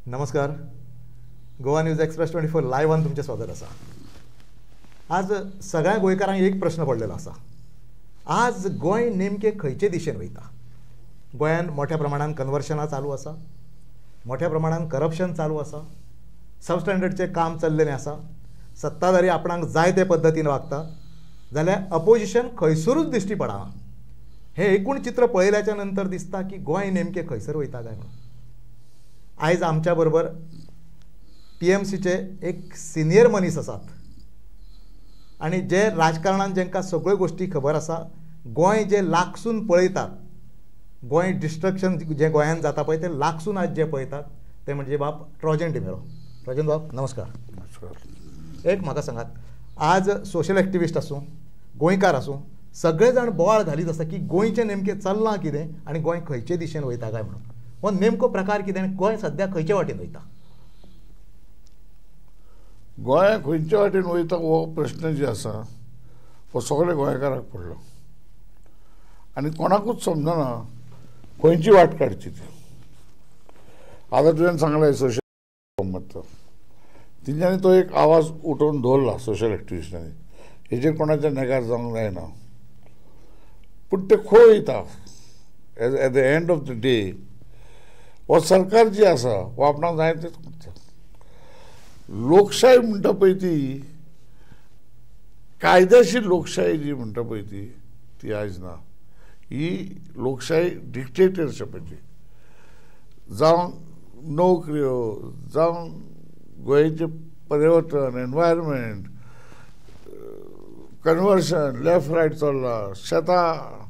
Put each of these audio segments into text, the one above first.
नमस्कार. Goa news express 24 लायव्हान तुमचे स्वागत असा. आज सगळ्या गोंयकारांक एक प्रश्न पडलेलो असा. आज गोंय नेमके खंयचे दिशेन वयता? गोंयान मोठ्या प्रमाणात कन्वर्शनां चालू आसा, मोठ्या प्रमाणात करप्शन चालू आसा, सबस्टँडर्डचे काम चल्लेलें आसा, सत्ताधारी आपणाक जाय ते पद्दतीन वागता, जाल्यार अपोजिशन खंयसरूच दिश्टी पडना. हे एकूण चित्र पळयल्याच्या नंतर दिसता की गोंय नेमके खंयसर वयता काय म्हणून. आयज आमच्या बरोबर TMCचे एक सिनियर मनीस आसात आनी जे राजकारणान जेंकां सगळ्यो गोष्टी खबर आसा, गोंय जे लागसून पळयतात, गोंय डिस्ट्रक्शन जे गोंयान जाता पळय ते लागसून आज जे पळयतात ते म्हणजे बाब ट्रोजन डिमेलो. ट्रोजन बाब नमस्कार. नमस्कार. एक म्हाका सांगात, आज सोशल एक्टिविस्ट आसूं, गोंयकार आसूं, सगळे जाण बोवाळ घालीत आसा की गोंयचें नेमकें चल्लां कितें आनी गोंय खंयचे दिशेन वयता काय म्हणून. हो नेमको प्रकार कितें आनी गोंय सद्या खंयचे वाटेन वयता? गोंय खंयच्या वाटेन वयता हो प्रश्न जे आसा हो सगळे गोंयकाराक पडलो आनी कोणाकूच समजना खंयची वाट काडची ती. आतां तुवें सांगलें सोशल मत, तेंच्यांनी तो एक आवाज उठोवन दवरला सोशल एक्टिविस्टांनी, हेजेर कोणाचें नेगार जावंक जायना. पूण ते खंय वयता? At the end of the day हो सरकार जी आसा हो आपणाक जाय तेच करता. लोकशाय म्हणटा पळय ती, कायदेशीर लोकशाही जी म्हणटा पळय ती आयज ना. ही लोकशाही डिक्टेटरशिपाची जावं नोकऱ्यो जावं गोंयचें पर्यावरण, एनवायरमेंट, कन्वर्शन लेफ्ट रायट चल्ला, शेतां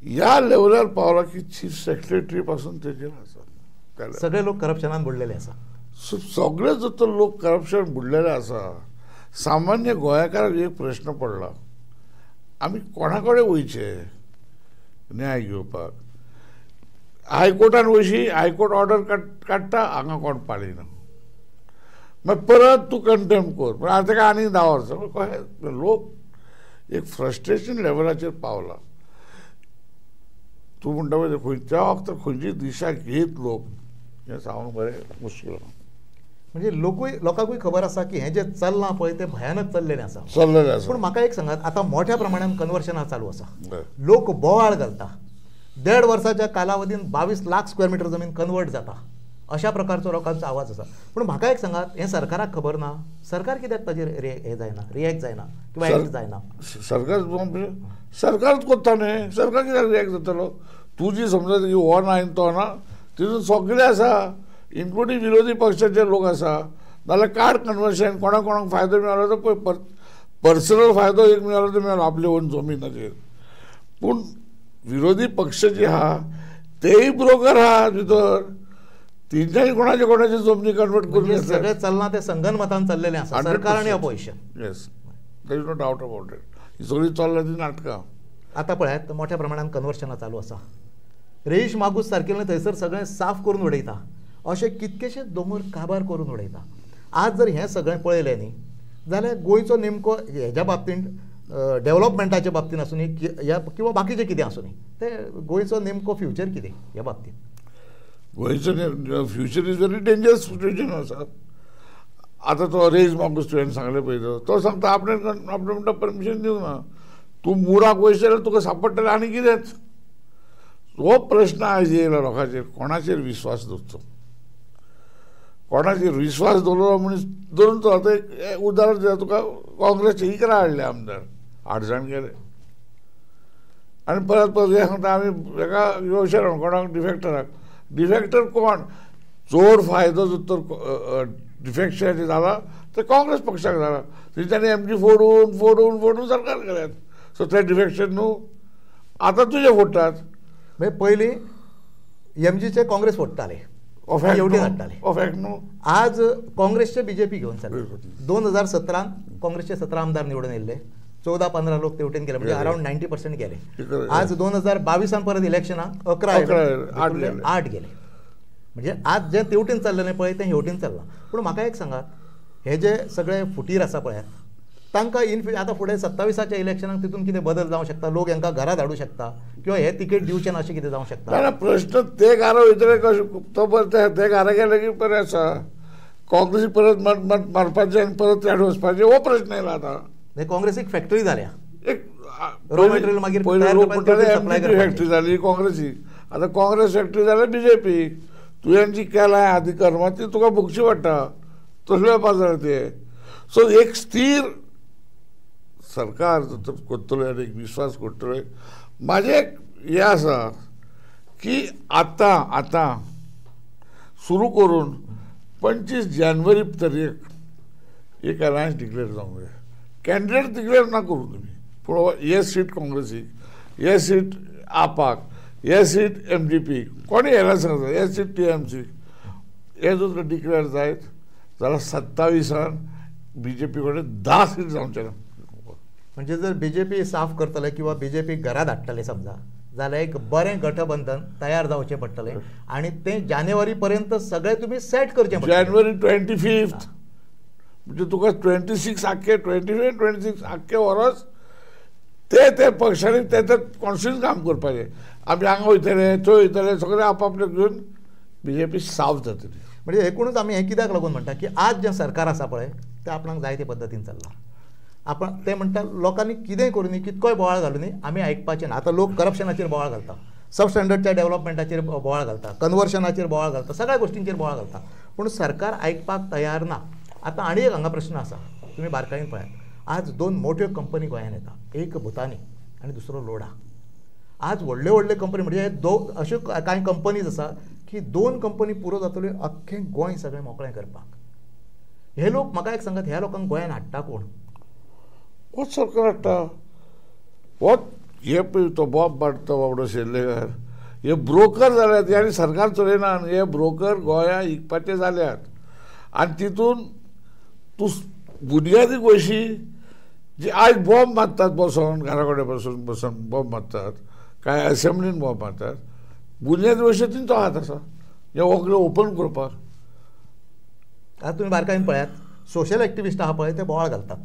ह्या लेवलार पावला की चीफ सेक्रेटरी पासून तेजेर आसा सगळे लोक करप्शनान बुडलेले आसा. सगळे जर लोक करप्शन बुडलेले आसा. सामान्य गोंयकाराक एक प्रश्न पडला, आमी कोणा कडेन वयचे न्याय घेवपाक? हायकोर्टान वयशी, हायकोर्ट ऑर्डर काडटा, हांगा कोण पाळिना, मागीर परत तूं कंटेम कर, पूण आतां तेका आनी 10 वर्सां कशें. लोक एक फ्रस्ट्रेशन लेवलाचेर पावला. तूं म्हणटा पळय खंयच्या वखदार खंयची दिशा घेत लोक, हें सांगूंक बरें मुश्कील. म्हणजे लोकांकूय खबर आसा की हें जें चल्लां पळय तें भयानक चल्लेलें आसा. पूण म्हाका एक सांगात, आतां मोठ्या प्रमाणात कन्वर्शनां चालू आसा, लोक बोवाळ घालता. 1.5 वर्साच्या कालावधीन 22 लाख स्क्वेअर मिटर जमीन कन्वर्ट जाता, अशा प्रकारचो लोकांचो आवाज आसा. पूण म्हाका एक सांगात, हें सरकाराक खबर ना? सरकार कित्याक ताजेर हें जायना, रिएक्ट जायना किंवा एक्ट जायना? सरकारच करता न्ही, सरकार कित्याक रिएक्ट जातलो? तूं जी समजता की हो ना तो ना, तितून सगळे आसा, इन्क्लुडींग विरोधी पक्षाचे लोक आसा. नाल्यार कार्ड कन्वर्शन कोणाक कोणाक फायदो मेळ्ळो तो पळय, पर्सनल फायदो एक मेळ्ळो तो मेळ्ळो आपले ओन जमिनाचेर. पूण विरोधी पक्ष जे आहा तेय ब्रोकर आहा भितर, तेंच्यानी कोणाचे जमनी कन्वर्ट करून सगळें चलना ते संगनमतान चल्लेलें आसा, सरकार आनी opposition. Yes, there is no doubt about it. ही सगळी चल्ला ती नाटकां. आतां पळयात, मोठ्या प्रमाणात कन्वर्शनां चालू आसा. रेईश मागूस सारकेलें थंयसर सगळें साफ करून उडयता, अशे कितकेशेच दोंगर काबार करून उडयता. आज जर हें सगळें पळयलें न्ही जाल्यार गोंयचो नेमको हेज्या बाबतींत डेव्हलपमेंटाच्या बाबतींत आसूं न्ही किंवा बाकीचें कितें आसूं न्ही, ते गोंयचो नेमको फ्युचर कितें ह्या बाबतींत? गोंयचो future is very dangerous situation आसा. आतां तो रेईश मागूस तुवें सांगलें पळय, तो सांगता आपणे म्हणटा परमिशन दिवंक ना. तूं मुराक वयशें जाल्यार तुका सांपडटलें आनी कितेंच. हो प्रश्न आयज येयला लोकांचेर, कोणाचेर विश्वास दवरचो? कोणाचेर विश्वास दवरलो मनीस धरून तो आतां उदाहरण दिता तुका, काँग्रेसचे इकरा हाडले आमदार, 8 जाण गेले आनी परत हें सांगता आमी हेका येवशे कोणाक डिफेक्टर कोण? चड फायदो जर तर डिफेक्शनाचे जाला तर काँग्रेस पक्षाक जाला. तेंच्यांनी MG फोडून सरकार केल्यात. सो ते डिफेक्शन न्हू, आतां तुजे फोडटात. म्हणजे पयलीं MGचे काँग्रेस फोडटाले, एवढी धाडटाले. आज काँग्रेसचे BJP घेवन चालले. 2017 काँग्रेसचे 17 आमदार निवडून येयल्ले, 14-15 लोक तेवटेन गेले, म्हणजे अराउंड 90% गेले. आज 2022 परत इलेक्शनाक 8 गेले. म्हणजे आज जे तेवटेन चल्लेलें पळय तें हेवटेन चल्लां. पूण म्हाका एक सांगात, हे जे सगळे फुटीर आसा पळयात, तांकां आतां फुडें 27च्या इलेक्शनाक तितून कितें बदल जावंक शकता, लोक हांकां घरा धाडूं शकता किंवा हे तिकेट दिवचे ना अशें कितें जावंक शकता. ना प्रश्न ते घरा वयतले कशें तो परत ते घरा गेले की बरें आसा. काँग्रेसी परत मारपाचें आनी परत ते वचपाचें हो प्रश्न येयला आतां. काँग्रेसीक फॅक्टरी जाल्या, एक रॉ मटेरियल मागीर फॅक्टरी जाली काँग्रेसी, आतां काँग्रेस फॅक्टरी जाल्यार BJP. तुवें जी केलां आदी कर्मां ती तुका भोगची पडटा, तसले वेपार जाले ते. सो एक स्थिर सरकार करतले आनी एक विश्वास करतले. म्हाजें एक हें आसा की आतां सुरू करून 25 जानेवारी तारीख एक अलायन्स डिक्लेअर जावंक जाय. कॅन्डिडेट डिक्लेअर ना करूं तुमी, पूण हे सीट काँग्रेसीक, हे सीट आपाक, हे सीट MDP कोणी येयला सांगता, हे सीट TMC, हे जर डिक्लेअर जायत जाल्यार 27 BJP कडेन 10 सीट जावचे ना. म्हणजे जर BJP साफ करतले किंवा BJP घरा धाडटले समजा जाल्यार एक बरें गठबंधन तयार जावचें पडटलें आनी तें जानेवारी पर्यंत सगळें तुमी सेट करचें पडटलें. जानेवारी 25 म्हणजे तुका 26 आख्खे 26 आख्खे वर्स ते पक्षांनी ते कॉन्स्टिट्यूशन काम करपाचें. आमी हांगा वयतले थंय वयतले सगळे आपापले घेवन BJP साफ जातली. म्हणजे एकूणच आमी हें कित्याक लागून म्हणटा की आज जें सरकार आसा पळय तें आपणाक जाय ते पद्दतीन चल्लां. आपण ते म्हणटा लोकांनी कितेंय करूं न्ही, कितकोय बोवाळ घालूं न्ही, आमी आयकपाचें ना. आतां लोक करप्शनाचेर बोवाळ घालता, सब स्टँडर्डच्या डेव्हलपमेंटाचेर बोवाळ घालता, कन्वर्शनाचेर बोवाळ घालता, सगळ्या गोश्टींचेर बोवाळ घालता, पूण सरकार आयकपाक तयार ना. आतां आनी एक हांगा प्रश्न आसा, तुमी बारकायेन पळयात. आज 2 मोठ्यो कंपनी गोंयांत येता, एक भुतानी आनी दुसरो लोढा. आज व्हडल्यो व्हडल्यो कंपनी म्हणजे अश्यो कांय कंपनीज आसा की 2 कंपनी पुरो जातल्यो अख्खें गोंय सगळें मोकळें करपाक. हे लोक म्हाका एक सांगात, ह्या लोकांक गोंयांत हाडटा कोण? होच सरकार हाडटा. होच हे पळय तो बॉब मारता बाबडो शेल्लेकार, हे ब्रोकर जाल्यात. आनी सरकार चलयना, हे ब्रोकर गोंया विकपाचे जाल्यात. आनी तितून तूं बुनयादी गोंयची जी आज बॉम्ब मारतात बसून, घरा कडेन बसून बॉम्ब मारतात, काय असेंब्लीन बॉम्ब मारतात, बुनयादी गोंयची तितून तो हात आसा हे सगळें ओपन करपाक. आतां तुमी बारकायेन पळयात, सोशल एक्टिविस्ट आहा पळय ते बोवाळ घालतात,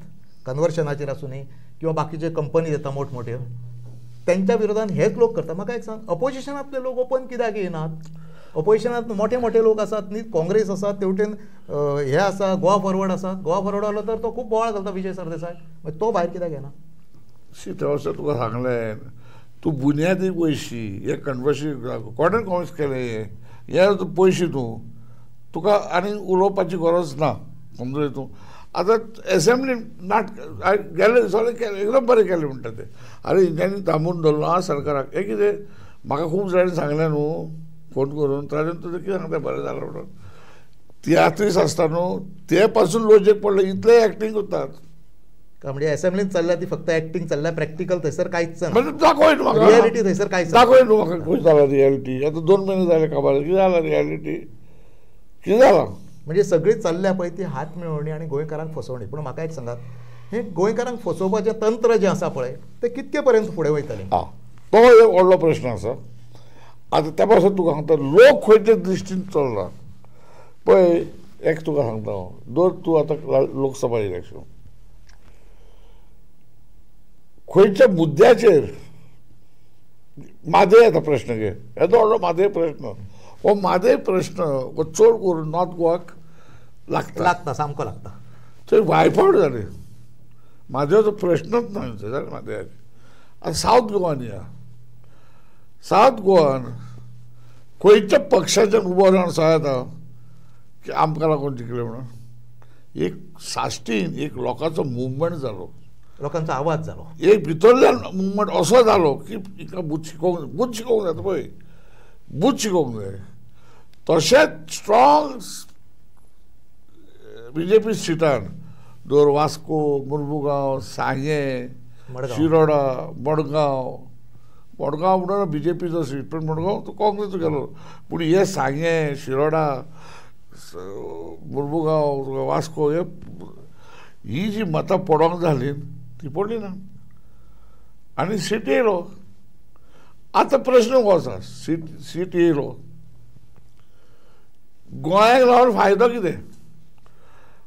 कन्वर्शनाचेर आसूं न्ही किंवा बाकीचे कंपनी येता मोठमोठ्यो, त्यांच्या विरोधान हेच लोक करतात. म्हाका एक सांग, अपोजिशनांतले लोक ओपन कित्याक येनात? अपोजिशनांत मोठे मोठे लोक आसात न्ही, काँग्रेस आसा, तेवटेन हे आसा, गोवा फॉरवर्ड आसा. गोवा फॉरवर्ड आलो तर तो खूब बोवाळ घालता विजय सरदेसाय, मागीर तो भायर कित्याक येना? तें तुका सांगलें, तूं बुनयादी पयशी हे कन्वर्शन कोणें कॉन्स केलें हे पयशी तुका आनी उलोवपाची गरज ना. समजून तूं आतां एसेंब्लीन गेले सगळें केलें, एकदम बरें केलें म्हणटा तें. अरे हेंच्यांनी थांबून दवरलो आं सरकाराक. हे कितें म्हाका खूब जाणांनी सांगलें न्हू फोन करून, ताणें तुजें कितें सांगता बरें जालें म्हणून. तियात्रीस आसता न्हू ते पासून लॉजीक पडलें, इतलें एक्टींग करतात. म्हणजे असेंब्लीन चल्ल्या ती फक्त एक्टींग चल्ल्या, प्रॅक्टिकल थंयसर कांयच ना. म्हणजे दाखय न्हू म्हाका रियलिटी थंयसर कांयच दाखय न्हू म्हाका खंय जाला रियलिटी. आतां 2 म्हयने जाले काबार, कितें जाला रियलिटी, कितें जालां? म्हणजे सगळी चल्ल्या पळय ती हात मेळवणी आनी गोंयकारांक फसवणी. पूण म्हाका एक सांगात, हे गोंयकारांक फसोवपाचें तंत्र जें आसा पळय तें कितके पर्यंत फुडें वयतलें? तो एक व्हडलो प्रश्न आसा. आतां त्या पासून तुका सांगता, लोक खंयच्या दृश्टीन चल्ला पळय. एक तुका सांगता हांव, दर तूं आतां लोकसभा इलेक्शन खंयच्या मुद्द्याचेर मादय येता प्रश्न घे, येदो व्हडलो मादय प्रश्न. हो मादय प्रश्न हो चड करून नॉर्थ गोवाक लागता, सामको लागता. थंय वायफावट जाले, म्हादेवाचो प्रश्नच ना जाल्यार म्हादेवाचे. आतां सावथ गोवान या, सावथ गोवान खंयच्या पक्षाच्यान उबो रावन सांगता की आमकां लागून जिखले म्हणून. एक साश्टीन एक लोकांचो मुवमेंट जालो, लोकांचो आवाज जालो, एक भितरल्यान मुवमेंट असो जालो की हिका बूथ शिकोवंक जाता पळय, बूथ शिकोवंक जाय. तशेंच स्ट्रॉंग BJP सिटान दर वास्को, मुर्मुगांव, सांगे, शिरोडा, मडगांव म्हणून BJPचो सीट, पण मडगांव तो काँग्रेसचो गेलो. पूण हे सांगे, शिरोडा, मुर्मुगांव, वास्को ही जी मतां पडोंक जाली ती पडली ना आनी सीट येयलो. आतां प्रश्न हो आसा, सीट येयलो, गोंयाक लागून फायदो कितें?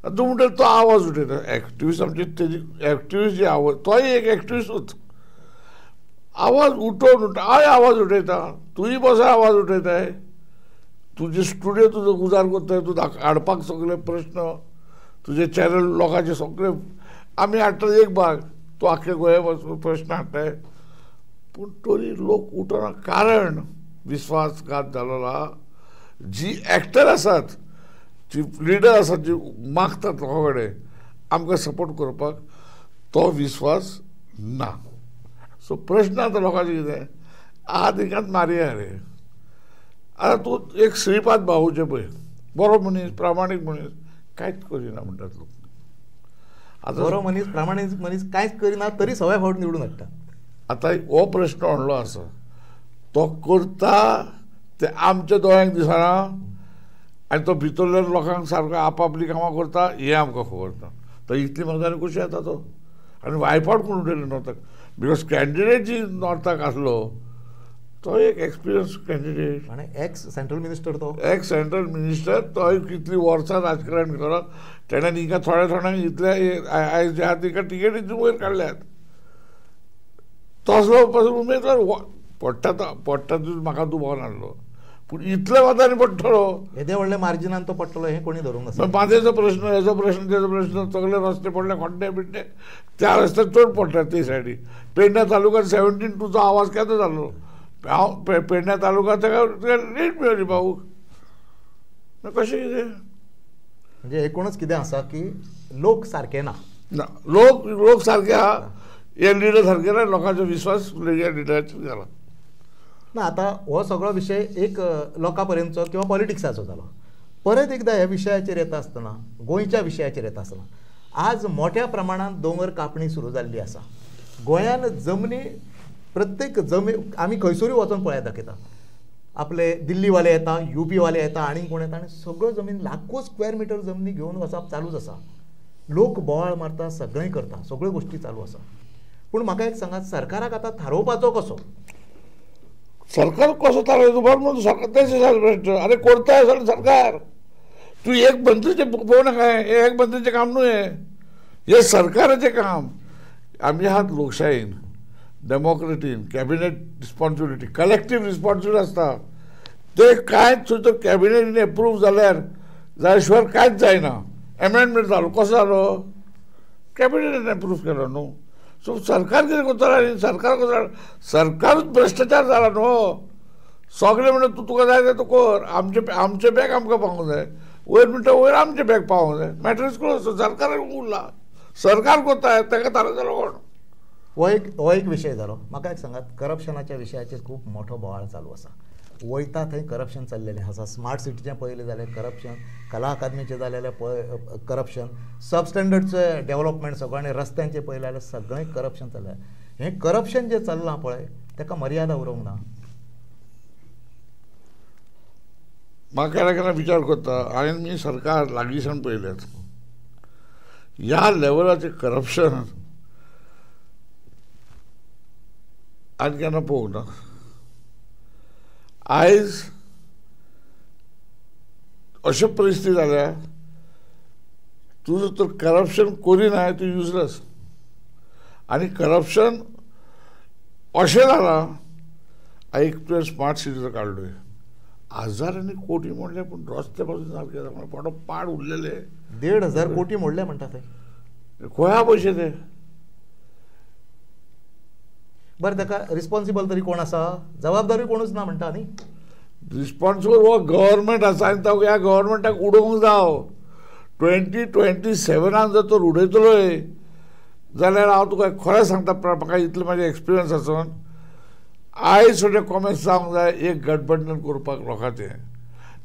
तूं म्हणटा तो आवाज उठयता एक्टिविस्ट आमचे तेजी एक्टिविस्ट जे आवाज तोय एक एक्टिविस्टूच आवाज उठोवन हांव आवाज उठयता तुयी बसा आवाज उठयताय तुजे स्टुडियो तुजो उजार करताय तूं हाडपाक सगळे प्रश्न तुजे चॅनल लोकांचे सगळे आमी हाडटा एक भाग तूं आख्खे गोंया वचून प्रश्न हाडटाय पूण तरी लोक उठना कारण विश्वासघात जालोला जी एक्टर आसात जी लिडर आसात जी मागतात लोकां कडेन आमकां सपोर्ट करपाक तो विश्वास ना सो प्रश्न आतां लोकांचे कितें आद एकांत मारया रे आतां तूं एक श्रीपाद भाऊचे पळय बरो मनीस प्रामाणीक मनीस कांयच करिना म्हणटात लोक बरो मनीस प्रामाणीक मनीस कांयच करिना तरी सवाय फावट निवडून हाडटा आतां हो प्रश्न व्हडलो आसा तो करता ते आमच्या दोळ्यांक दिसना आनी तो भितरल्या लोकांक सारको आपापली कामां करता हें आमकां खबर ना तर इतली मतदानी कशी येता तो आनी वायफावट कोण उडयले नॉर्थाक बिकॉज कॅन्डिडेट जी नॉर्थाक आसलो तो एक एक्सपिरियन्स कॅन्डिडेट आनी एक्स सेंट्रल मिनिस्टर तो एक्स सेंट्रल मिनिस्टर तो कितलीं वर्सां राजकारण करप तेणें हिंगा थोड्या थोड्यांक इतले आयज जे आहा तिका टिकेटीच वयर काडल्यात तसलो पासून उमेदवार पडटा म्हाका दुबाव नासलो पूण इतले वतांनी पडटलो येदे व्हडले मार्जिनान तो पडटलो हें कोणी धरूंक नासलें माथेचो प्रश्न हेचो प्रश्न तेचो प्रश्न सगळे रस्ते पडले खड्डे बिड्डे त्या रस्त्यार चड पडटात ते सायडीक पेडण्या तालुक्यात 17-2 आवाज केदो जालो हांव पेडण्या तालुक्यात ताका लीड मेळ्ळी भाऊक कशें कितें म्हणजे एकूणच कितें आसा की लोक सारके ना लोक सारके आहा हे लिडर सारके ना लोकांचो विश्वास ह्या लिडराचेर जाला ना आतां हो सगळो विशय एक लोकां पर्यंतचो किंवा पॉलिटिक्साचो जालो परत एकदा ह्या विशयाचेर येता आसतना गोंयच्या विशयाचेर येता आसतना आज मोठ्या प्रमाणात दोंगर कापणी सुरू जाल्ली आसा गोंयान जमनी प्रत्येक जमीन आमी खंयसरूय वचून पळयात दाखयता आपले दिल्लीवाले येता UP वाले येता आनीक कोण येता आनी सगळ्यो जमीन लाखो स्क्वेअर मिटर जमनी घेवन वचप चालूच आसा लोक बोवाळ मारता सगळें करता सगळ्यो गोश्टी चालू आसा पूण म्हाका एक सांगात सरकाराक आतां थारोवपाचो कसो सरकार कसो थारोवचो बरो म्हणून सरकार तेचे अरे करता सरकार तूं एक मंत्रीचे पळोवं नाका हे एक मंत्रीचें काम न्हू हे सरकाराचें काम आमी आहात लोकशायेन डेमोक्रेटीन कॅबिनेट रिस्पॉन्सिबिलिटी कलेक्टीव रिस्पॉन्सिबिलिटी आसता ते कांयच सुद्दां कॅबिनेटीन एप्रूव जाल्या शिवाय कांयच जायना एमेंडमेंट जालो कसो जालो कॅबिनेटीन एप्रूव केलो न्हू सो सरकार कितें करतलो आनी सरकार कसो सरकारूच भ्रश्टाचार जाला न्हू सगळें म्हणून तुका जाय तें तूं कर आमचे बॅग आमकां पावूंक जाय वयर म्हणटा वयर आमचे बॅग पावूंक जाय मॅटर्स क्लोज सरकार उरला सरकार करता ताका थारोवतलो कोण हो एक विशय जालो म्हाका एक सांगात करप्शनाच्या विशयाचेर खूब मोठो बोवाळ चालू आसा वयता थंय करप्शन चल्लेलें आसा स्मार्ट सिटीचें पयलें जालें करप्शन कला अकादमीचें जालेलें करप्शन सबस्टँडर्डचें डेव्हलपमेंट सगळें आनी रस्त्यांचें पयलें जाल्यार सगळें करप्शन चल्लें हें करप्शन जें चल्लां पळय ताका मर्यादा उरोवंक ना म्हाका केन्ना केन्ना विचार करता हांवें मी सरकार लागींच्यान पळयल्यात ह्या लेवलाचें करप्शन हांवें केन्ना पळोवंक ना आयज अशी परिस्थिती जाल्या तूं जर करप्शन करिना तूं युजलेस आनी करप्शन अशें जालां एक तुवें स्मार्ट सिटीचो काडलोय हजारांनी कोटी मोडले पूण रस्ते पासून सारके जावना पडो पाड उरलेले 1,500 कोटी मोडले म्हणटा थंय खंय पयशे ते बरें ताका रिस्पॉन्सिबल तरी कोण आसा जबाबदारी कोणूच ना म्हणटा न्ही रिस्पॉन्सिबल हो गव्हर्मेंट आसा आनी तो ह्या गव्हर्मेंटाक उडोवंक जावो 2027 जर तो उडयतलोय जाल्यार हांव तुका खरें सांगता म्हाका इतलें म्हाजें एक्सपिरियन्स आसून आयज सुद्दां कॉमेंट्स जावंक जाय एक गठबंधन करपाक लोकांचें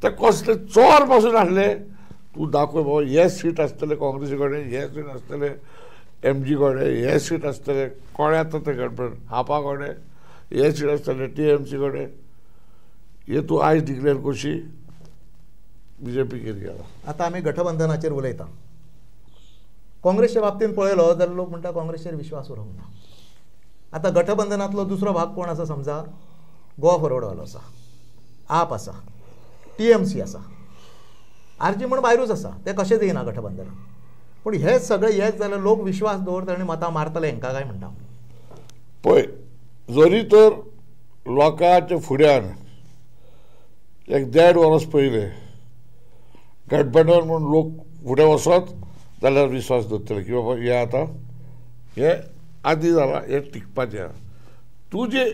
ते कसले चोर पासून आसले तूं दाखय बाबा हे सीट आसतले काँग्रेसी कडेन हे सीट आसतले MG कडेन हे सीट आसतले कोणे येता ते गठबंधन हापा कडेन हे सीट आसतले TMC कडेन हे तूं आयज डिक्लेअर करशी BJP कितें गेला आतां आमी गठबंधनाचेर उलयता काँग्रेसच्या बाबतींत पळयलो जाल्यार लोक म्हणटा काँग्रेसचेर विश्वास उरोवंक ना आतां गठबंधनांतलो दुसरो भाग कोण आसा समजा गोवा फॉरवर्ड वालो आसा आप आसा TMC आसा आरजी म्हण भायरूच आसा ते कशें दिना गठबंधन पूण हे सगळे एक जाल्यार लोक विश्वास दवरता आनी मतां मारतले हांकां काय म्हणटा पळय जरी तर लोकांच्या फुड्यान एक 1.5 वर्स पयले गठबंधन म्हणून लोक फुडें वचत जाल्यार विश्वास दवरतले की बाबा हे आतां हे आदी जालां हे टिकपाचें तूं जे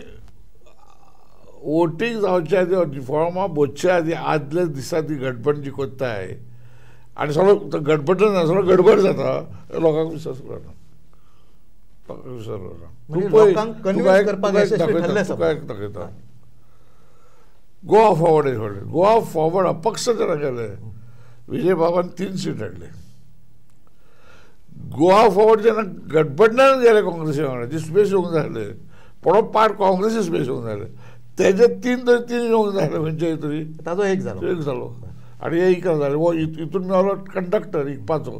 वोटींग जावचे आदी फॉर्मां भरचे आदी आदले दिसा ती गठबंधन जी कोत्ताय आनी सगळो गठबंधन सगळो गडबड जाता लोकांक विश्वास उरना लोकांक विश्वास उरना म्हणजे लोकांक कन्विन्स करपाक यशस्वी ठरले दाखयता गोवा फॉवर्ड गोवा फॉवर्ड अपक्ष जरा गेले विजय बाबान 3 सीट हाडले गोवा फॉवर्ड जेन्ना गठबंधनान गेले काँग्रेसी वांगडा जी स्पेस येवंक जाय आसले पडो पार्ट काँग्रेसी स्पेस येवंक जाय आसले तेजे 3 तरी 3 येवंक जाय आसले खंयच्याय तरी ताजो एक जालो आनी हे इकरा जालें वो हितून मेळलो कंडक्टर इकपाचो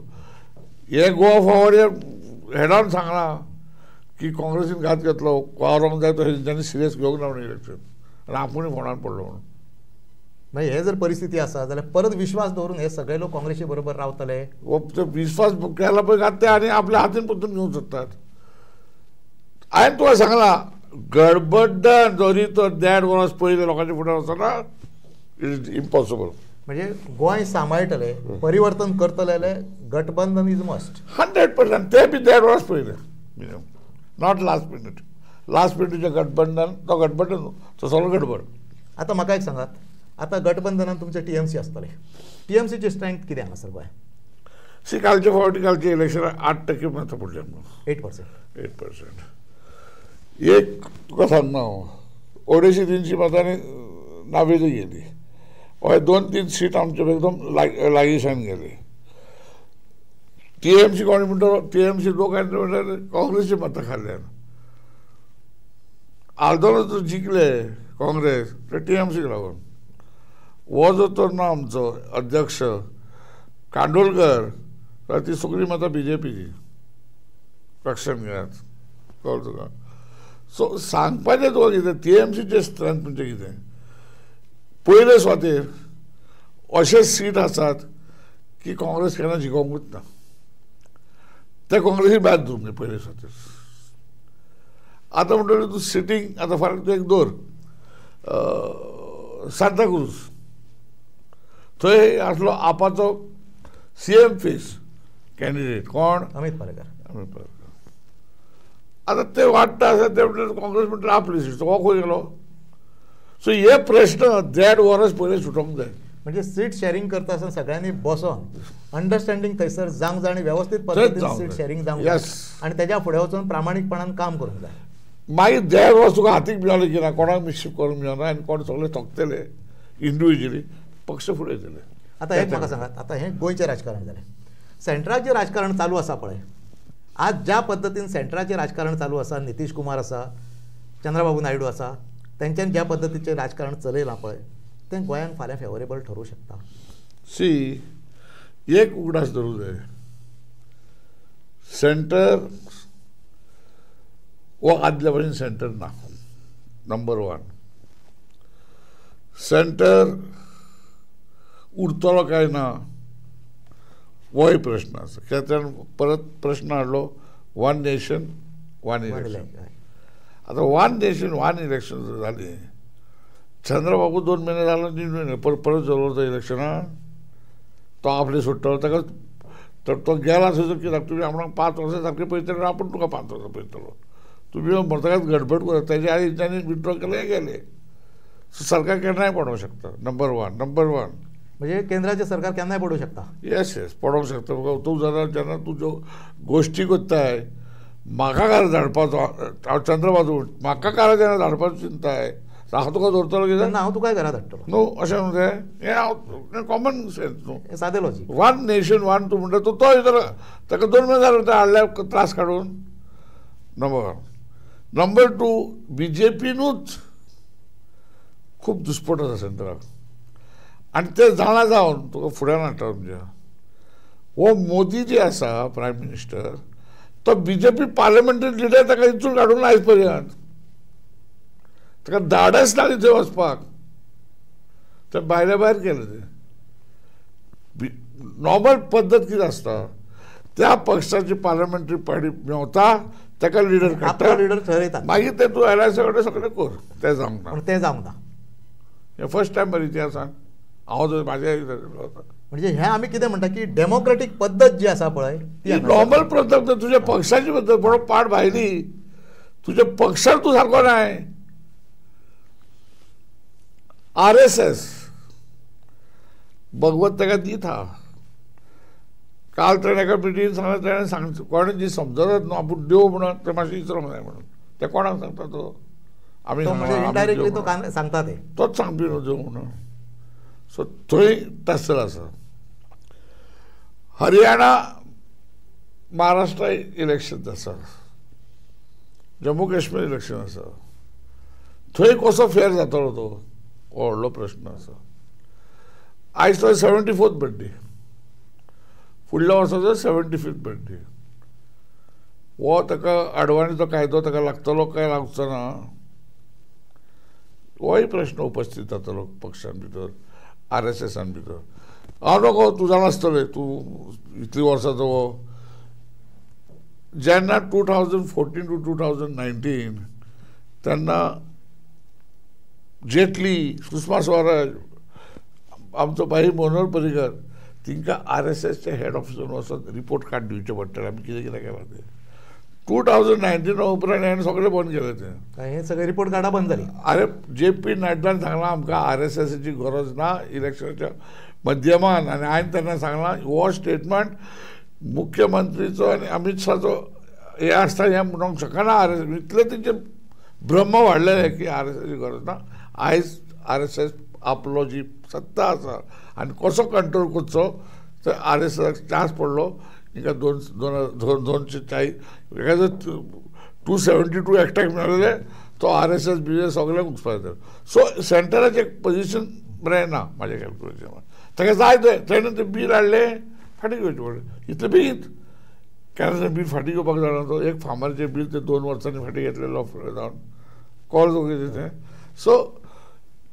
हे गोवा फॉवर्ड हेडान सांगला की काँग्रेसीन घात घेतलो वावरोंक जाय तो हेंच्यांनी सिरियस घेवंक ना म्हणून इलेक्शन आनी आपुणूय फोंडान पडलो म्हणून मागीर हे जर परिस्थिती आसा जाल्यार परत विश्वास दवरून हे सगळे लोक काँग्रेसी बरोबर रावतले वो ते विश्वास केला पळय घात ते आनी आपल्या हातीन परतून घेवंक सोदतात हांवें तुका सांगला गडबड्डन जरी तर 1.5 वर्स पयले लोकांच्या फुड्यान वचना इट इज इम्पॉसिबल म्हणजे गोंय सांबाळटले परिवर्तन करतले जाल्यार गठबंधन इज मस्ट 100% ते बी 1.5 वर्स पयले नॉट लास्ट मिनिटचे गठबंधन तो गठबंधन तो सगळो गडबड आतां म्हाका एक सांगात आतां गठबंधनान तुमचे टीएमसी आसतले टीएमसीची स्ट्रेंथ कितें हांगासर गोंय सी कालच्या फावटी कालच्या इलेक्शनाक 8% मतां पडले 8%. 8% एक तुका सांगना हांव 250-300 मतांनी नावेली गेली हय 2-3 सीट आमचे एकदम लागींच्यान गेली टीएमसी कोणी म्हणटा टीएमसी लोकांनी म्हणल्यार काँग्रेसची मतां खाल्ल्यान आल्दोनाचो जिखले काँग्रेस ते टीएमसीक लागून हो जो तर ना आमचो अध्यक्ष कांदोळकर ती सगळी मतां बीजेपीची पक्षान घेयात कळ्ळें तुका सो सांगपाचें तुका कितें टीएमसीचें स्ट्रेंथ म्हणजे कितें पयले स्वातेर अशे सीट आसात की काँग्रेस केन्ना जिखोवंकूच ना ते काँग्रेसी बाद दवरूंक पयले स्वातेर आतां म्हणटकीर तूं सिटींग आतां फाल्यां तूं एक दवर सांताक्रूज थंय आसलो आपाचो सीएम फेस कॅन्डिडेट कोण अमित पालेकर आतां ते वाडटा आसा ते म्हणटा काँग्रेस म्हणटा आपली सीट हो खंय गेलो सो हे प्रश्न 1.5 वर्स पयलीं सुटोवंक जाय म्हणजे सीट शेअरिंग करता आसतना सगळ्यांनी बसून अंडरस्टँडिंग थंयसर जावंक जाय आनी वेवस्थीत पद्दतीन सीट शेअरिंग जावंक जाय आनी तेज्या फुडें वचून प्रामाणीकपणान काम करूंक जाय मागीर 1.5 वर्स तुका हातीक मेळ्ळें की ना कोणाक मिस्शीफ करूंक मेळना आनी कोण सगळे थकतले इंडिविज्युअली पक्ष फुडें येतले आतां हें म्हाका सांगात आतां हें गोंयचें राजकारण जालें सेंट्रलाचें राजकारण चालू आसा पळय आज ज्या पद्दतीन सेंट्रलाचें राजकारण चालू आसा नितीश कुमार आसा चंद्रबाबू नायडू आसा तेंच्यांनी ज्या पद्दतीचें राजकारण चलयलां पळय तें गोंयांक फाल्यां फेवरेबल ठरूं शकता सी एक उगडास धरूंक जाय सेंटर वो आदल्या भशेन सेंटर ना नंबर 1 सेंटर उरतलो काय ना होय प्रश्न आसा कित्याक परत प्रश्न हाडलो 1 नेशन 1 इलेक्शन आतां 1 नेशन 1 इलेक्शन जर जालें चंद्रबाबू 2 महिने जालो 3 महिने परत जालो तो इलेक्शनाक तो आपले सोडटलो ताका तर तो गेला थंयसर कित्याक तुमी आपणाक 5 वर्सां सारके पळयतले आपूण तुका 5 वर्सां पळयतलो तुमी मताकाच गडबड करता तेजे आदी तांणी विथड्रॉ केले गेले सो सरकार केन्नाय पडोवंक शकता नंबर 1 म्हणजे केंद्राचें सरकार केन्नाय पडूंक शकता येस पडोवंक शकता तूं जेन्ना तूं ज्यो गोश्टी करताय म्हाका घरा धाडपाचो हांव चंद्रबाबू म्हाका घरा जेन्ना धाडपाचो चिंताय हांव तुका दवरतलो कितें हांव तुकाय घरा धाडटलो न्हू अशें न्हू तें हें हांव कॉमन सेन्स न्हू सादें लॉजीक 1 नेशन 1 तूं म्हणटा तो भितर ताका 2 महिने जाले हाडल्या त्रास काडून नंबर 1 नंबर 2 बीजेपीनूच खूब दुस्पट आसा सेंटराक आनी ते जाणा जावन तुका फुड्यान हाडटा म्हणजे हो मोदी जे आसा प्रायम मिनिस्टर तो बीजेपी पार्लमेंटरी लिडर ताका इचून काडून आयज पर्यंत ताका धाडच ना थंय वचपाक ते भायल्या भायर केलें तें नॉर्मल पद्दत कितें आसता, त्या पक्षाची पार्लमेंटरी पार्टी मेवता, ताका लिडर आपलो काडटा, लिडर ठरयतात, मागीर ते तूं एलायन्सा कडेन सगळें कर. तें जावंक ना. पण ते जावंक ना. हें फर्स्ट टायम बरें इतिहासान हांव जर म्हाज्या होता. म्हणजे हे आमी कितें म्हणटा की डेमोक्रेटीक पद्दत जी आसा पळय ती नॉर्मल पद्दत तुज्या पक्षाची पद्दत म्हणून पाड भायली, तुज्या पक्षार तूं सारको नाय. RSS भगवत ताका दीत आहा. काल ताणें एका मिटींगेंत सांगलें, ताणें सांगता कोणें जी समजतात न्हू आपूण देव म्हणून तें मातशें विचारूंक जाय म्हणून. ते कोणाक सांगता तो? आमी म्हणजे इनडायरेक्टली तो सांगता ते तोच सांगपी न्हू देव म्हणून. सो थंय टसल आसा. हरियाणा महाराष्ट्रा इलेक्शन आसा, जम्मू काश्मीर इलेक्शन आसा. थंय कसो फेर जातलो तो व्हडलो प्रश्न आसा. आयज तो 74th बर्थडे, फुडल्या वर्साचो 75th बर्थडे. हो ताका आडवाणीचो कायदो ताका लागतलो काय लागचो ना, होय प्रश्न उपस्थित जातलो पक्षां भितर, RSSान भितर. हांव नको तूं जाणासतलें, तूं इतलीं वर्सांचो हो. जेन्ना 2014 to 2019 तेन्ना जेटली, सुषमा स्वराज, आमचो भाई मनोहर पर्रीकर, तिंकां RSSच्या हेड ऑफिसान वचून रिपोर्ट कार्ड दिवचें पडटलें आमी कितें कितें केलां तें. 2019 उपरांत हांवें सगळें बंद केलें तें. हे सगळे रिपोर्ट कार्डां बंद जाली. अरे JP नड्डान सांगलां आमकां RSSची गरज ना इलेक्शनाच्या माध्यमान, आनी हांवें तेन्ना सांगलां हो स्टेटमेंट मुख्यमंत्रीचो आनी अमित शाहचो हे आसता, हें म्हणूंक शकना. इतले तेंचे भ्रम वाडलेले की RSSची गरज ना. आयज RSS आपलो जी सत्ता आसा आनी कसो कंट्रोल करचो तर RSSक चान्स पडलो. हिंका 240 हेका जर 272 एक्टाक मेळ्ळेले तो RSS बी सगळ्यांक उचपाक जाय. सो सेंटराचें पोजिशन बरें ना म्हाज्या कॅल्क्युलेशनान. ताका जाय तेणें तें बील हाडलें, फाटीं घेवचें पडलें. इतलें बेगीन केन्ना बील फाटीं घेवपाक जाणा. तो एक फार्मराचें बील ते 2 वर्सांनी फाटीं घेतलेलो जावन कॉल वगैरे तें. सो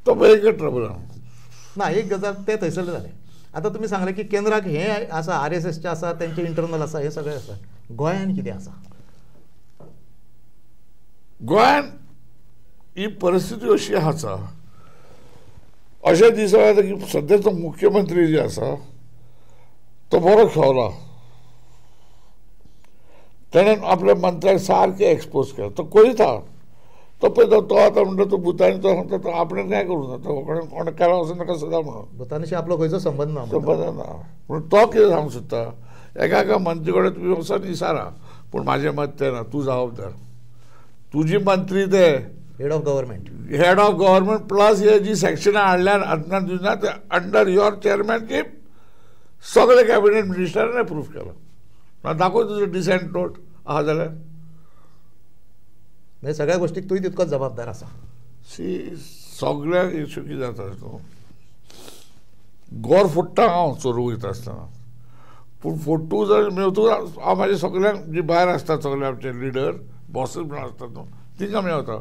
तो भयंकर ट्रबल आहा. ना एक गजाल ते थंयसरलें जालें. आतां तुमी सांगलें की केंद्राक हें आसा, RSSचें आसा, तेंचें इंटरनल आसा, हें सगळें आसा. गोंयान कितें आसा? गोंयान ही परिस्थिती अशी आसा, अशें दिसता येता की सद्याचो मुख्यमंत्री जे आसा तो बरो खेळला. ताणें आपल्या मंत्र्याक सारकें एक्सपोज केला. तो करीत आहा. तो पळय तो आतां म्हणटा तो भुतानी तो सांगता तो आपणें काय करूं ना, तो कोणें केला वचून ताका सदां म्हणून भुतानाशी आपलो खंयचो संबंद ना. संबंद ना. म्हणून तो कितें सांगूंक सोदता, एका मंत्री कडेन तुमी वचून विचारा, पूण म्हाजें मत तें ना. तूं जबाबदार. तुजी मंत्री ते head of government, head of government plus हे जी सेक्शनां हाडल्यार अदनान दिना ते अंडर युअर चेअरमॅनशीप सगळे कॅबिनेट मिनिस्टरान अप्रूव्ह केला. दाखव तुजो डिसेंट नोट आहा जाल्यार. म्हणजे सगळ्या गोष्टीक तूंय तितकोच जबाबदार आसा. सगळ्या इश्यू कितें जाता न्हू, गोर फोडटा हांव चोरूंक वयता आसतना, पूण फोटू जर मेवतू हांव म्हाजे सगळ्यांक जी भायर आसतात सगळे आमचे लिडर बॉसीस म्हणून आसतात न्हू तिंकां मेवता.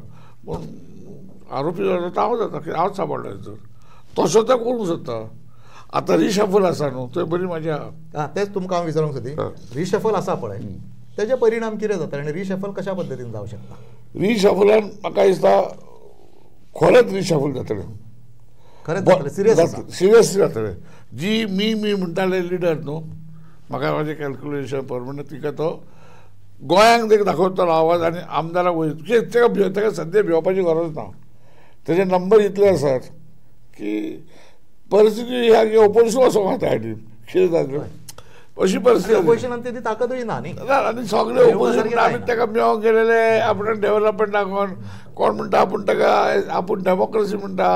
पूण आरोपी जाता हांव जाता की हांवच सांबाळ्ळो जर तसो तो करूंक सोदता. आतां रिशफल आसा न्हू थंय बरी मजा आहा. तेच तुमकां हांव विचारूंक सोदी. रिशफल आसा पळय तेजे परिणाम कितें जाता आनी रिशफल कशा पद्दतीन जावं शकता? रिशफलान म्हाका दिसता खरेंच रिशफल जातलें. खरेंच जातलें? सिरियस जातलें. जी मी म्हणटाले लिडर न्हू, म्हाका म्हाजें कॅल्क्युलेशन परमनंट तिका तो गोंयांक तेका दाखयतलो आवाज आनी आमदाराक वयर ताका सद्या भिवपाची गरज ना. तेजे नंबर इतले आसात की परिस्थिती ह्या की ओपोजिशन वचोंक खाता हाडीन कितें जातलें अशी परिस्थिती. ओपोजिशनान ती ताकदूय ना न्ही. आनी सगळे ओपोजिशन आमी ताका मेळोंक गेलेले आपण डेव्हलपमेंट दाखोवन कोण म्हणटा आपूण डेमोक्रेसी म्हणटा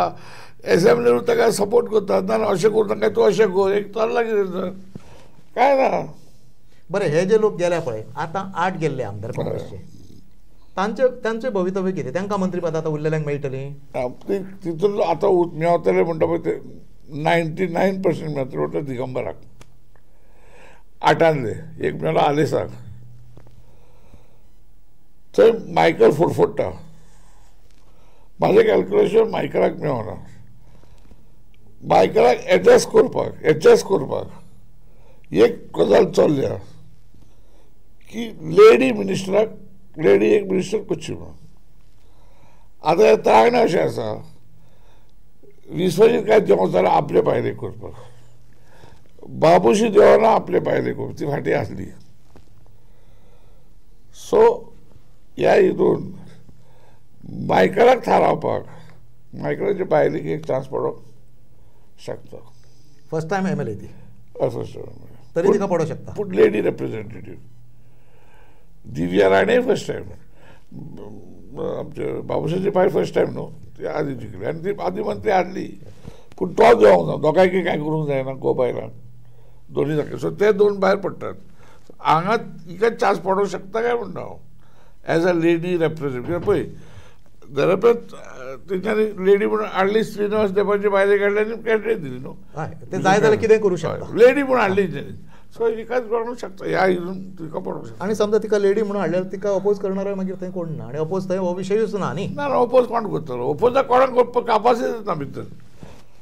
एसेंब्लीन ताका सपोर्ट करता. ना अशें करूं नाका तूं अशें कर एक चल्ला कितें तर काय ना. बरें हे जे लोक गेल्या पळय आतां 8 गेल्ले आमदार काँग्रेसचे, तांचें भवितव्य कितें? तांकां मंत्रीपद आतां उरलेल्यांक मेळटलीं? तितून आतां मेवतले म्हणटा पळय ते 99% मेळटले दिगंबराक. 8 एक मेळ्ळो आलेसाक. थंय मायकल फडफडटा. म्हाजें कॅल्क्युलेशन मायकलाक मेळना. बायकराक एडजस्ट करपाक एक गजाल चल्ल्या की लेडी एक मिनिस्टर करची म्हणून. आतां ताळणें अशें आसा विश्वजीत काय देंवचारा आपले पायले करपाक, बाबूशी देवाना आपले पायले करप, ती फाटी आसली. सो ह्या हितून बायकराक थारावपाक बायकराचे बायलेक एक चान्स पडोवंक शकता. फर्स्ट टायम MLA ती फर्स्ट तरी तिका पडोवंक शकता. पूण लेडी रिप्रेझेंटेटिव्ह दिव्या राणे फर्स्ट टायम, आमचे बाबूशाची बायल फर्स्ट टायम न्हू, ती आदी जिंकली आनी ती आदी मंत्री आसली. पूण तो देंवोंक ना, दोगांयकी कांय करूंक जायना बायलांक दोनी जाग्यार. सो ते दोन भायर पडटात. हांगा हिका चान्स पडोवंक शकता काय म्हणटा हांव एज अ लेडी रिप्रेझेंटेटिव्ह. पळय दरपत तेंच्यांनी लेडी म्हणून हाडली, श्रीनिवास देवाची बायलेक हाडली आनी कॅन्डिडेट दिली न्हू. ते जाय जाल्यार कितें करूं शकता. लेडी म्हणून हाडली सो हिकाच पडोवंक शकता, ह्या हितून तिका पडोवंक शकता. आनी समजा तिका लेडी म्हणून हाडल्यार तिका अपोज करणारो मागीर थंय कोण ना, आनी अपोज थंय हो विशयूच ना न्ही. ना अपोज कोण करतलो, अपोजाक कोणाक करपाक कॅपासिटी ना भितर.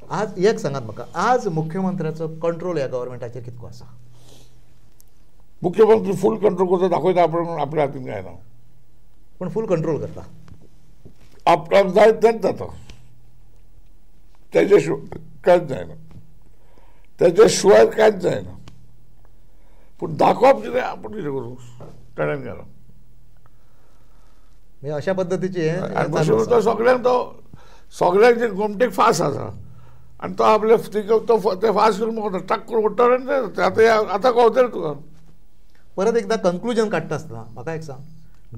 आज एक सांगात म्हाका, आज मुख्यमंत्र्याचो कंट्रोल ह्या गव्हर्मेंटाचेर कितको आसा? मुख्यमंत्री फूल कंट्रोल करता दाखयता आपण आपल्या हातीन काय ना, पण फूल कंट्रोल करता. आपणाक जाय तेंच जाता, तेजे शिवाय कांयच जायना, तेजे शिवाय कांयच जायना. पूण दाखोवप कितें आपूण कितें करूं कळ्ळें गेलो. म्हणजे अशा पद्दतीची तो सगळ्यांक जे गोमटेक फास आसा आनी तो आपले ते फास करून मोगता टाक करून उडटा. आतां कळटलें तुका. परत एकदां कन्क्लुजन काडटा आसतना म्हाका एक सांग,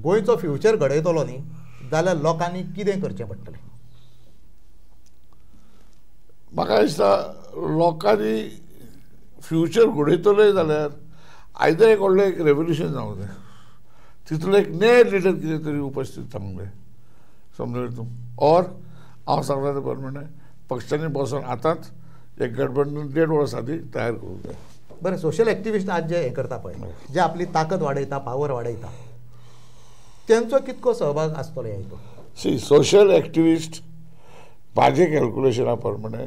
गोंयचो फ्युचर घडयतलो न्ही जाल्यार लोकांनी कितें करचें पडटलें? म्हाका दिसता लोकांनी फ्युचर घडयतले जाल्यार आयदर एक व्हडलें एक रेवल्युशन जावंक जाय, तितूंत एक नेर लिडर कितें तरी उपस्थित जावंक जाय, समजलें तूं. और हांव सांगता ते प्रमाणे पक्षांनी बसून आतांच एक गठबंधन 1.5 वर्स आदी तयार करूंक जाय. बरें, सोशल एक्टिविस्ट आज जे हें करता पळय, जे आपली ताकद वाडयता, पावर वाडयता, तेंचो कितको सहभाग आसतलो ह्या हितून? सी सोशल एक्टिविस्ट म्हाजे कॅल्क्युलेशना प्रमाणे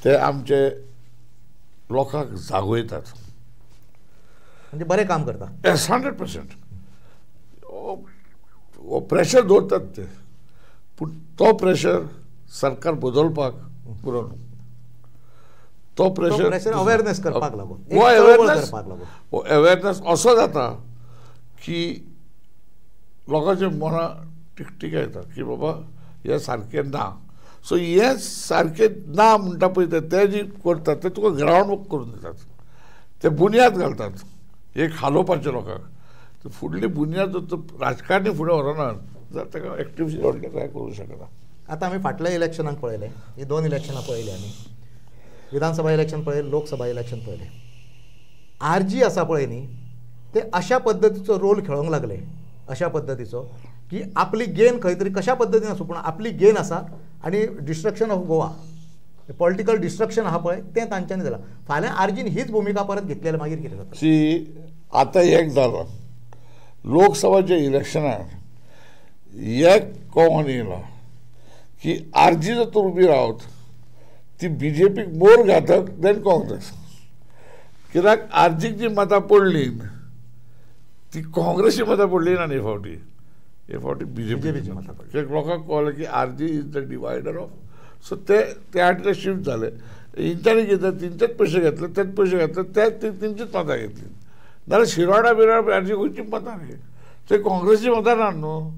ते आमचे लोकांक जागयतात, म्हणजे बरें काम करता. 100% प्रेशर दवरतात ते, पूण तो प्रेशर सरकार बदलपाक पुरो न्हू. तो प्रेशर अवेरनेस करपाक लागून, हो अवेरनेस असो जाता की लोकांच्या मना टिकटिका येता की बाबा हें सारकें ना. सो हें सारकें ना म्हणटा पळय ते जी करतात ते तुका ग्रावंड वर्क करून दितात, ते बुनयाद घालतात एक हालोवपाचे लोकांक. फुडली बुनयाद जर राजकारणी फुडें व्हरनात जाल्यार ताका एक्टिविस्ट व्हडलें कांय करूंक शकना. आतां आमी फाटल्या इलेक्शनाक पळयलें, ही 2 इलेक्शनां पळयलीं आमी, विधानसभा इलेक्शन पळयलें, लोकसभा इलेक्शन पळयलें. RG आसा पळय न्ही, ते अशा पद्दतीचो रोल खेळोंक लागले, अशा पद्दतीचो की आपली गेन खंय तरी कशा पद्दतीन आसूं पूण आपली गेन आसा आनी destruction of Goa, political destruction आहा पळय तें तांच्यांनी जालां. फाल्यां RGन हीच भुमिका परत घेतली जाल्यार मागीर कितें जाता? सी आतां एक जालां लोकसभाच्या इलेक्शनाक एक कळोन येयलां की RG जर तर उबी रावत ती BJPक मोर घातक देन काँग्रेस. कित्याक RGक जी मतां पडलीं ती काँग्रेसची मतां पडली ना हे फावटी BJPची मतां पडली. कित्याक लोकांक कळ्ळें की RG is the divider of. So ते फाटले शिफ्ट जाले. हेंच्यांनी कितें तेंचेच पयशे घेतले, तेच पयशे घेतले, तेंचीच मतां घेतली. नाल्यार शिरोडा RG खंयची मतां न्ही, ते काँग्रेसची मतां ना न्हू.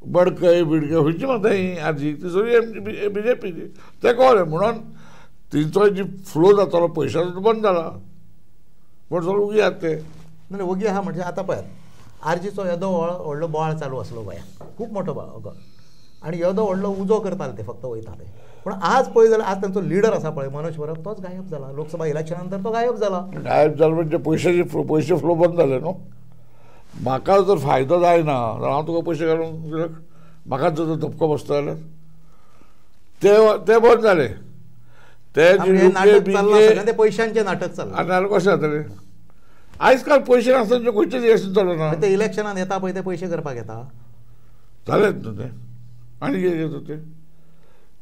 बडकय बिडकय खंयची मतां ही RG ती सगळी BJPची. ते कळ्ळें म्हणून तेंचो जी फ्लो जातालो पयशांचो तो बंद जाला. पण सगळे उगी आहात ते म्हणजे वगी आहा म्हणजे आतां पळयात RGचो येदो व्हडलो बोवाळ चालू आसलो गोंयांत, खूब मोठो बोवाळ, आनी येदो व्हडलो उजो करताले ते फक्त वयताले. पूण आज पळय जाल्यार आज तांचो लिडर आसा पळय मनोज परब तोच गायब जाला. लोकसभा इलेक्शना नंतर तो गायब जाला. म्हणजे पयशे फ्लो बंद जाले न्हू. म्हाका जर फायदो जायना जाल्यार हांव तुका पयशे घालूंक कित्याक म्हाका जर धपको बसता जाल्यार ते बंद जाले. ते पयशांचें नाटक चल्लां. आनी जाल्यार कशें जातलें? आयज काल पयशे नासतना खंयचेच इलेक्शन चलना. ते इलेक्शनान येता पळय ते पयशे करपाक येता जालेच न्हू ते. आनी कितें घेता ते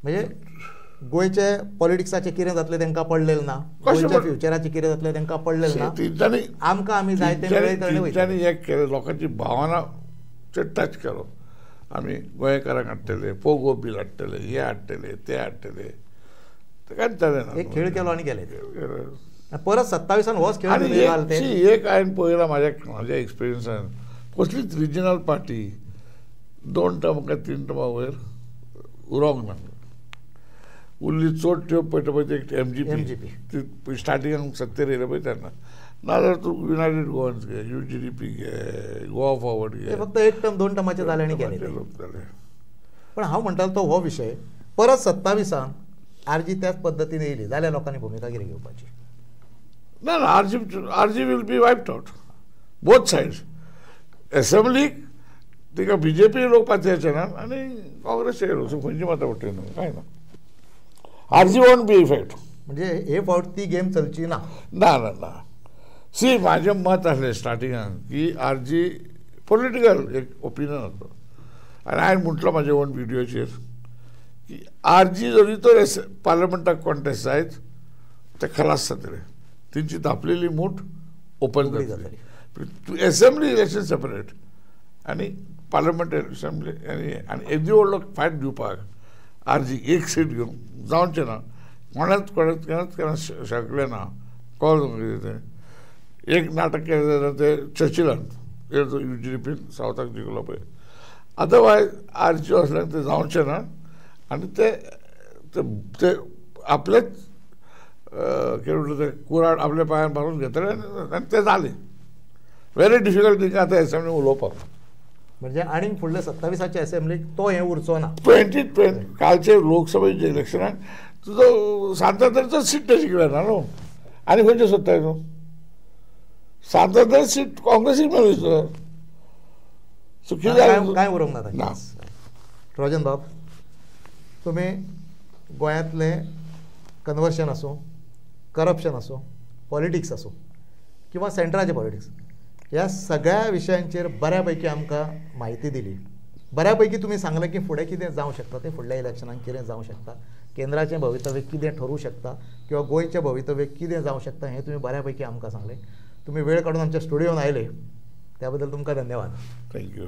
म्हणजे गोयचे पॉलिटिक्साचे कितें जातलें तांकां पडलेलें ना, गोयच्या फ्युचराचें कितें जातलें तांकां पडलेलें ना. तेंच्यांनी आमकां आमी जाय तें मेळयतले वयतले. तेंच्यांनी हें केलें, लोकांची भावना टच केलो. आमी गोंयकारांक हाडटले, पोगो बील हाडटले, हे हाडटले, ते हाडटले, ते कांयच जालें ना. एक खेळ केलो आनी गेले ते. परत 27 होच खेळ आनी घाल ते. एक हांवें पळयलां म्हाज्या एक्सपिरियन्सान, कसलीच रिजनल पार्टी 2 टर्म काय 3 टर्मा वयर उरोंक ना. उरली चड त्यो पळयता पळय ते MGP ती स्टार्टिंगाक सत्तेर येयले पळय तेन्ना. नाजाल्यार तूं युनायटेड गोवन्स घे, UGDP घे, गोवा फॉरवर्ड घे, फक्त 1 टर्म 2 टर्माचे जाले आनी गेले. जाले. पण हांव म्हणटालो तो हो विशय परत 27 आरजी त्याच पद्दतीन येयली जाल्यार लोकांनी भुमिका कितें घेवपाची? ना RG will be wiped out, both sides. एसेंब्लीक तिका BJP लोक पातयचे ना आनी काँग्रेस येयलो, सो खंयची माता पडटली न्हू, कांय ना. RG want be effect. म्हणजे हे फावट ती गेम चलची ना. ना ना ना सी म्हाजें मत आसलें स्टार्टिंगाक की RG पॉलिटिकल एक ओपिनियन आसलो, आनी हांवें म्हटलो म्हाज्या ओन व्हिडियोचेर की RG जरी तर पार्लमेंटाक कॉन्टेस्ट जायत ते खलास जातले, तेंची धापलेली मूठ ओपन जातली. एसेंब्ली इलेक्शन सेपरेट आनी पार्लमेंटरी असेंब्ली आनी येदी व्हडलो फायट दिवपाक RG एक सीट घेवन जावचें ना. कोणाच केन्ना शकलें ना. कळ्ळें एक नाटक केलें जाल्यार ते चर्चिलान UGDP सावथाक जिखलो पळय. अदरवायज RG असल्याक ते जावचें ना आनी ते आपलेच कितें म्हणटा ते कुराड आपल्या पांयार मारून घेतले आनी ते जालें. व्हेरी डिफिकल्ट तिका आतां एसेंब्ली उलोवपाक. म्हणजे आनीक फुडले 27 एसेंब्लीक तो हें उरचो ना. 2020 कालचे लोकसभेच्या इलेक्शनाक तुजो सांतादरचो सीट जिखले ना न्हू, आनी खंयचे सोदताय न्हू. सांतादर सीट काँग्रेसीक मेळ्ळी सर. सो कितें कांय उरूंक ना तांकां. रोजन बाब, तुमी गोंयांतलें कन्वर्शन आसूं, करप्शन आसूं, पॉलिटिक्स आसूं किंवा सेंट्राचें पॉलिटिक्स, ह्या सगळ्या विशयांचेर बऱ्यापैकी आमकां म्हायती दिली. बऱ्यापैकी तुमी सांगलें की फुडें कितें जावं शकता तें, फुडल्या इलेक्शनाक कितें जावं शकता, केंद्राचें भवितव्य कितें ठरूं शकता किंवा गोंयचें भवितव्य कितें जावं शकता हें तुमी बऱ्यापैकी आमकां सांगलें. तुमी वेळ काडून आमच्या स्टुडियोन आयले त्या बद्दल तुमकां धन्यवाद. थँक्यू.